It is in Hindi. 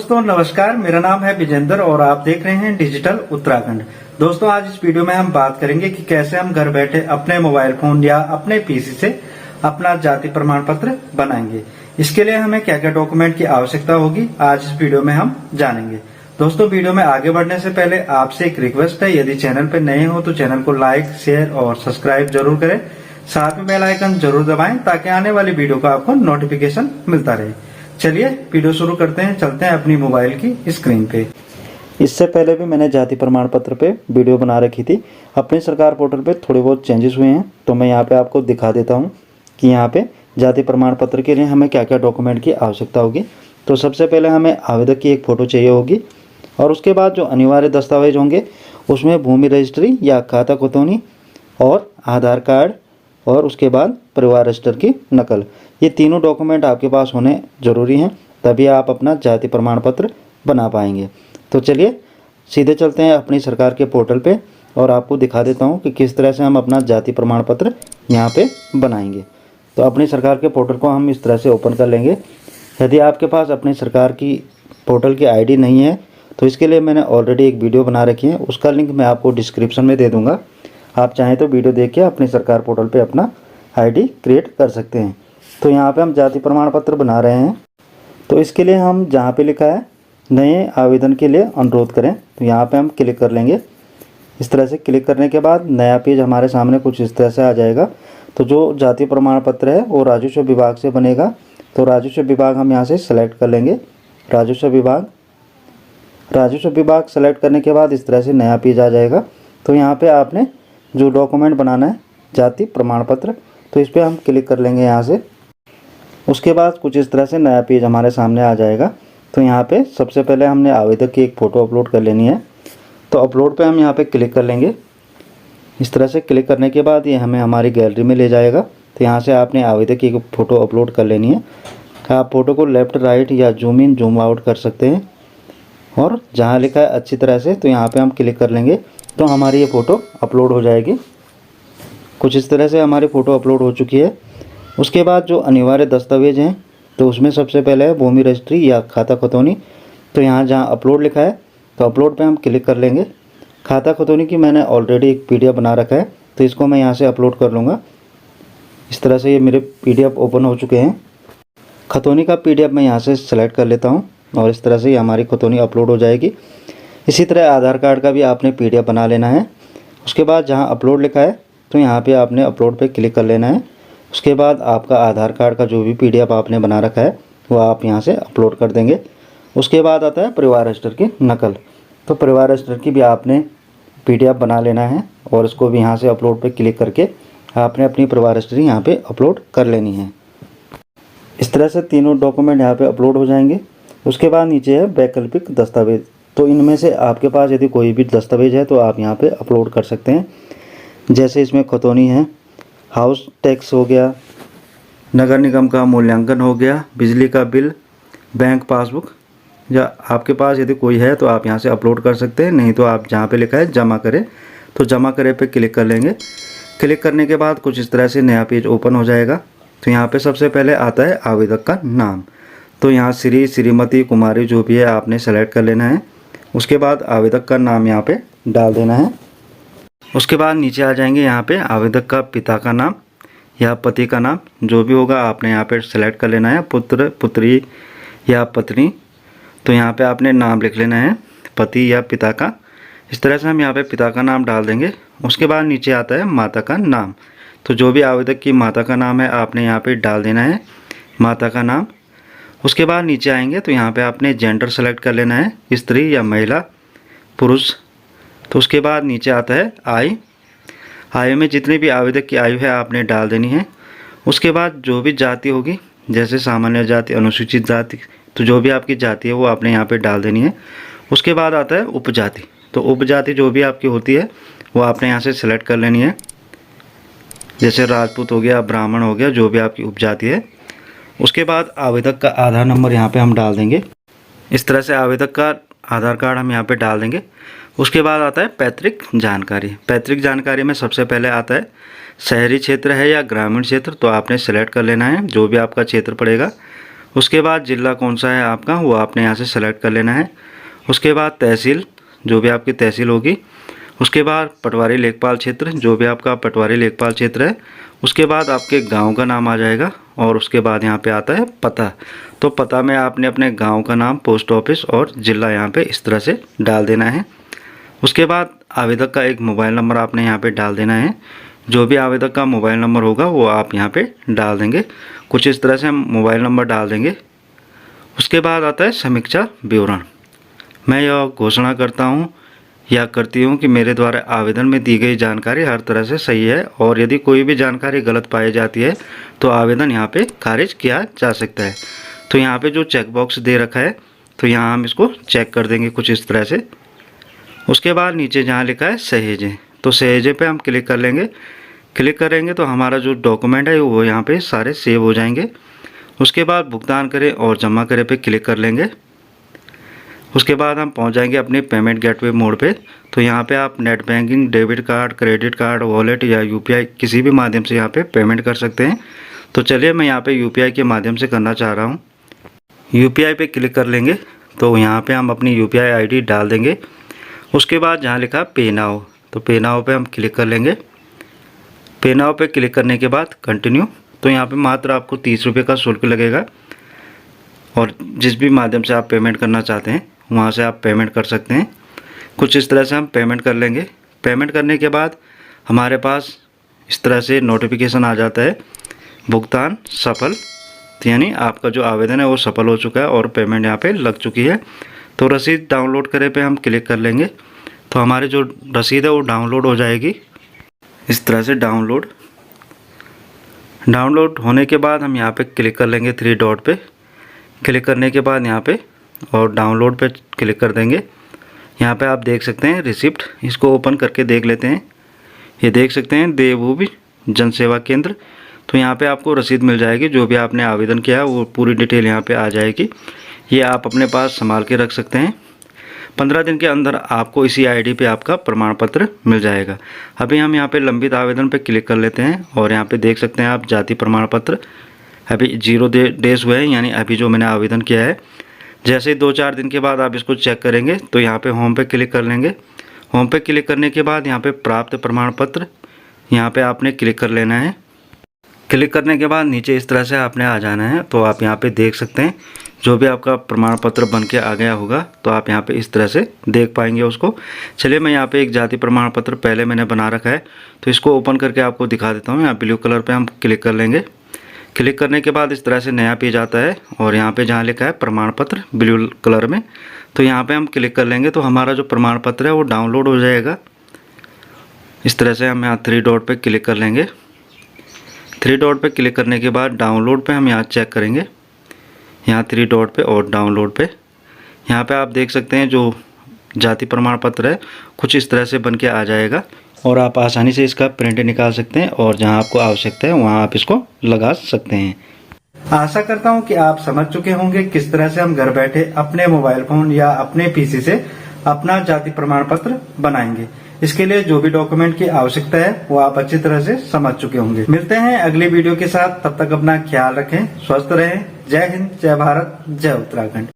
दोस्तों नमस्कार, मेरा नाम है विजेंद्र और आप देख रहे हैं डिजिटल उत्तराखंड। दोस्तों आज इस वीडियो में हम बात करेंगे कि कैसे हम घर बैठे अपने मोबाइल फोन या अपने पीसी से अपना जाति प्रमाण पत्र बनाएंगे। इसके लिए हमें क्या क्या डॉक्यूमेंट की आवश्यकता होगी आज इस वीडियो में हम जानेंगे। दोस्तों वीडियो में आगे बढ़ने से पहले आपसे एक रिक्वेस्ट है, यदि चैनल पर नए हो तो चैनल को लाइक, शेयर और सब्सक्राइब जरूर करें। साथ में बेल आइकन जरूर दबाएं ताकि आने वाली वीडियो का आपको नोटिफिकेशन मिलता रहे। चलिए वीडियो शुरू करते हैं, चलते हैं अपनी मोबाइल की स्क्रीन पे। इससे पहले भी मैंने जाति प्रमाण पत्र पे वीडियो बना रखी थी। अपनी सरकार पोर्टल पे थोड़े बहुत चेंजेस हुए हैं, तो मैं यहाँ पे आपको दिखा देता हूँ कि यहाँ पे जाति प्रमाण पत्र के लिए हमें क्या क्या डॉक्यूमेंट की आवश्यकता होगी। तो सबसे पहले हमें आवेदक की एक फ़ोटो चाहिए होगी और उसके बाद जो अनिवार्य दस्तावेज होंगे उसमें भूमि रजिस्ट्री या खाता खुतौनी और आधार कार्ड और उसके बाद परिवार रजिस्टर की नकल। ये तीनों डॉक्यूमेंट आपके पास होने ज़रूरी हैं, तभी आप अपना जाति प्रमाण पत्र बना पाएंगे। तो चलिए सीधे चलते हैं अपनी सरकार के पोर्टल पे और आपको दिखा देता हूँ कि किस तरह से हम अपना जाति प्रमाण पत्र यहाँ पे बनाएंगे। तो अपनी सरकार के पोर्टल को हम इस तरह से ओपन कर लेंगे। यदि आपके पास अपनी सरकार की पोर्टल की आईडी नहीं है तो इसके लिए मैंने ऑलरेडी एक वीडियो बना रखी है, उसका लिंक मैं आपको डिस्क्रिप्शन में दे दूँगा। आप चाहें तो वीडियो देख के अपनी सरकार पोर्टल पे अपना आईडी क्रिएट कर सकते हैं। तो यहाँ पे हम जाति प्रमाण पत्र बना रहे हैं, तो इसके लिए हम जहाँ पे लिखा है नए आवेदन के लिए अनुरोध करें, तो यहाँ पे हम क्लिक कर लेंगे। इस तरह से क्लिक करने के बाद नया पेज हमारे सामने कुछ इस तरह से आ जाएगा। तो जो जाति प्रमाण पत्र है वो राजस्व विभाग से बनेगा, तो राजस्व विभाग हम यहाँ से सेलेक्ट कर लेंगे। राजस्व विभाग सेलेक्ट करने के बाद इस तरह से नया पेज आ जाएगा। तो यहाँ पे आपने जो डॉक्यूमेंट बनाना है जाति प्रमाण पत्र, तो इस पर हम क्लिक कर लेंगे यहाँ से। उसके बाद कुछ इस तरह से नया पेज हमारे सामने आ जाएगा। तो यहाँ पे सबसे पहले हमने आवेदक की एक फ़ोटो अपलोड कर लेनी है, तो अपलोड पे हम यहाँ पे क्लिक कर लेंगे। इस तरह से क्लिक करने के बाद ये हमें हमारी गैलरी में ले जाएगा। तो यहाँ से आपने आवेदक की एक फ़ोटो अपलोड कर लेनी है। आप फ़ोटो को लेफ़्ट राइट या जूम इन जूम आउट कर सकते हैं और जहाँ लिखा है अच्छी तरह से, तो यहाँ पर हम क्लिक कर लेंगे तो हमारी ये फ़ोटो अपलोड हो जाएगी। कुछ इस तरह से हमारी फ़ोटो अपलोड हो चुकी है। उसके बाद जो अनिवार्य दस्तावेज हैं तो उसमें सबसे पहले है भूमि रजिस्ट्री या खाता खुतौनी। तो यहाँ जहाँ अपलोड लिखा है तो अपलोड पे हम क्लिक कर लेंगे। खाता खुतौनी की मैंने ऑलरेडी एक पीडीएफ बना रखा है, तो इसको मैं यहाँ से अपलोड कर लूँगा। इस तरह से ये मेरे पीडीएफ ओपन हो चुके हैं। खतौनी का पीडीएफ मैं यहाँ से सेलेक्ट कर लेता हूँ और इस तरह से ये हमारी खतौनी अपलोड हो जाएगी। इसी तरह आधार कार्ड का भी आपने पीडीएफ बना लेना है। उसके बाद जहाँ अपलोड लिखा है तो यहाँ पे आपने अपलोड पे क्लिक कर लेना है। उसके बाद आपका आधार कार्ड का जो भी पीडीएफ आपने बना रखा है वो आप यहाँ से अपलोड कर देंगे। उसके बाद आता है परिवार रजिस्टर की नकल। तो परिवार रजिस्टर की भी आपने पीडीएफ बना लेना है और इसको भी यहाँ से अपलोड पे क्लिक करके आपने अपनी परिवार रजिस्ट्री यहाँ पे अपलोड कर लेनी है। इस तरह से तीनों डॉक्यूमेंट यहाँ पे अपलोड हो जाएंगे। उसके बाद नीचे है वैकल्पिक दस्तावेज, तो इनमें से आपके पास यदि कोई भी दस्तावेज है तो आप यहाँ पे अपलोड कर सकते हैं। जैसे इसमें खतौनी है, हाउस टैक्स हो गया, नगर निगम का मूल्यांकन हो गया, बिजली का बिल, बैंक पासबुक, या आपके पास यदि कोई है तो आप यहाँ से अपलोड कर सकते हैं। नहीं तो आप जहाँ पे लिखा है जमा करें तो जमा करें पे क्लिक कर लेंगे। क्लिक करने के बाद कुछ इस तरह से नया पेज ओपन हो जाएगा। तो यहाँ पे सबसे पहले आता है आवेदक का नाम, तो यहाँ श्री, श्रीमती, कुमारी जो भी है आपने सेलेक्ट कर लेना है। उसके बाद आवेदक का नाम यहाँ पे डाल देना है। उसके बाद नीचे आ जाएंगे यहाँ पे आवेदक का पिता का नाम या पति का नाम जो भी होगा आपने यहाँ पे सेलेक्ट कर लेना है, पुत्र, पुत्री या पत्नी। तो यहाँ पे आपने नाम लिख लेना है पति या पिता का। इस तरह से हम यहाँ पे पिता का नाम डाल देंगे। उसके बाद नीचे आता है माता का नाम, तो जो भी आवेदक की माता का नाम है आपने यहाँ पे डाल देना है माता का नाम। उसके बाद नीचे आएंगे तो यहाँ पे आपने जेंडर सेलेक्ट कर लेना है, स्त्री या महिला, पुरुष। तो उसके बाद नीचे आता है आयु में जितनी भी आवेदक की आयु है आपने डाल देनी है। उसके बाद जो भी जाति होगी, जैसे सामान्य जाति, अनुसूचित जाति, तो जो भी आपकी जाति है वो आपने यहाँ पे डाल देनी है। उसके बाद आता है उपजाति, तो उपजाति जो भी आपकी होती है वो आपने यहाँ से सेलेक्ट कर लेनी है। जैसे राजपूत हो गया, ब्राह्मण हो गया, जो भी आपकी उपजाति है। उसके बाद आवेदक का आधार नंबर यहाँ पे हम डाल देंगे। इस तरह से आवेदक का आधार कार्ड हम यहाँ पे डाल देंगे। उसके बाद आता है पैतृक जानकारी। पैतृक जानकारी में सबसे पहले आता है शहरी क्षेत्र है या ग्रामीण क्षेत्र, तो आपने सेलेक्ट कर लेना है जो भी आपका क्षेत्र पड़ेगा। उसके बाद जिला कौन सा है आपका वो आपने यहाँ से सेलेक्ट कर लेना है। उसके बाद तहसील, जो भी आपकी तहसील होगी। उसके बाद पटवारी लेखपाल क्षेत्र, जो भी आपका पटवारी लेखपाल क्षेत्र है। उसके बाद आपके गांव का नाम आ जाएगा और उसके बाद यहाँ पे आता है पता। तो पता में आपने अपने गांव का नाम, पोस्ट ऑफिस और ज़िला यहाँ पे इस तरह से डाल देना है। उसके बाद आवेदक का एक मोबाइल नंबर आपने यहाँ पे डाल देना है। जो भी आवेदक का मोबाइल नंबर होगा वो आप यहाँ पे डाल देंगे। कुछ इस तरह से हम मोबाइल नंबर डाल देंगे। उसके बाद आता है समीक्षा विवरण। मैं यह घोषणा करता हूँ या करती हूँ कि मेरे द्वारा आवेदन में दी गई जानकारी हर तरह से सही है और यदि कोई भी जानकारी गलत पाई जाती है तो आवेदन यहाँ पे खारिज किया जा सकता है। तो यहाँ पे जो चेक बॉक्स दे रखा है तो यहाँ हम इसको चेक कर देंगे कुछ इस तरह से। उसके बाद नीचे जहाँ लिखा है सहेजें, तो सहेजे पे हम क्लिक कर लेंगे। क्लिक करेंगे तो हमारा जो डॉक्यूमेंट है वो यहाँ पे सारे सेव हो जाएंगे। उसके बाद भुगतान करें और जमा करें पे क्लिक कर लेंगे। उसके बाद हम पहुँच जाएंगे अपने पेमेंट गेटवे मोड पे। तो यहाँ पे आप net banking, debit card, credit card, wallet या यूपीआई किसी भी माध्यम से यहाँ पे पेमेंट कर सकते हैं। तो चलिए मैं यहाँ पे यूपीआई के माध्यम से करना चाह रहा हूँ। यूपीआई पे क्लिक कर लेंगे तो यहाँ पे हम अपनी यूपीआई आईडी डाल देंगे। उसके बाद जहाँ लिखा पे नाउ, तो पे नाउ पे हम क्लिक कर लेंगे। पे नाउ पे क्लिक करने के बाद कंटिन्यू। तो यहाँ पे मात्र आपको 30 रुपये का शुल्क लगेगा और जिस भी माध्यम से आप पेमेंट करना चाहते हैं वहाँ से आप पेमेंट कर सकते हैं। कुछ इस तरह से हम पेमेंट कर लेंगे। पेमेंट करने के बाद हमारे पास इस तरह से नोटिफिकेशन आ जाता है, भुगतान सफल। तो यानी आपका जो आवेदन है वो सफल हो चुका है और पेमेंट यहाँ पे लग चुकी है। तो रसीद डाउनलोड करें पे हम क्लिक कर लेंगे तो हमारी जो रसीद है वो डाउनलोड हो जाएगी इस तरह से। डाउनलोड होने के बाद हम यहाँ पे क्लिक कर लेंगे 3 डॉट पे। क्लिक करने के बाद यहाँ पे और डाउनलोड पे क्लिक कर देंगे। यहाँ पे आप देख सकते हैं रिसिप्ट, इसको ओपन करके देख लेते हैं। ये देख सकते हैं देवभूमि जन सेवा केंद्र। तो यहाँ पे आपको रसीद मिल जाएगी, जो भी आपने आवेदन किया है वो पूरी डिटेल यहाँ पे आ जाएगी। ये आप अपने पास संभाल के रख सकते हैं। 15 दिन के अंदर आपको इसी आईडी पे आपका प्रमाण पत्र मिल जाएगा। अभी हम यहाँ पे लंबित आवेदन पे क्लिक कर लेते हैं और यहाँ पे देख सकते हैं आप जाति प्रमाण पत्र अभी 0 डेज हुए हैं, यानी अभी जो मैंने आवेदन किया है। जैसे 2-4 दिन के बाद आप इसको चेक करेंगे तो यहाँ पे होम पे क्लिक कर लेंगे। होम पे क्लिक करने के बाद यहाँ पे प्राप्त प्रमाण पत्र, यहाँ पे आपने क्लिक कर लेना है। क्लिक करने के बाद नीचे इस तरह से आपने आ जाना है। तो आप यहाँ पे देख सकते हैं जो भी आपका प्रमाण पत्र बन के आ गया होगा तो आप यहाँ पे इस तरह से देख पाएंगे उसको। चलिए मैं यहाँ पे एक जाति प्रमाण पत्र पहले मैंने बना रखा है तो इसको ओपन करके आपको दिखा देता हूँ। यहाँ ब्लू कलर पे हम क्लिक कर लेंगे। क्लिक करने के बाद इस तरह से नया पेज आता है और यहाँ पे जहाँ लिखा है प्रमाण पत्र ब्लू कलर में, तो यहाँ पे हम क्लिक कर लेंगे तो हमारा जो प्रमाण पत्र है वो डाउनलोड हो जाएगा। इस तरह से हम यहाँ 3 डॉट पे क्लिक कर लेंगे। 3 डॉट पे क्लिक करने के बाद डाउनलोड पे हम यहाँ चेक करेंगे, यहाँ 3 डॉट पे और डाउनलोड पे। यहाँ पे आप देख सकते हैं जो जाति प्रमाण पत्र है कुछ इस तरह से बन के आ जाएगा और आप आसानी से इसका प्रिंट निकाल सकते हैं और जहाँ आपको आवश्यकता है वहाँ आप इसको लगा सकते हैं। आशा करता हूँ कि आप समझ चुके होंगे किस तरह से हम घर बैठे अपने मोबाइल फोन या अपने पीसी से अपना जाति प्रमाण पत्र बनाएंगे। इसके लिए जो भी डॉक्यूमेंट की आवश्यकता है वो आप अच्छी तरह से समझ चुके होंगे। मिलते हैं अगली वीडियो के साथ, तब तक अपना ख्याल रखें, स्वस्थ रहें। जय हिंद, जय भारत, जय उत्तराखंड।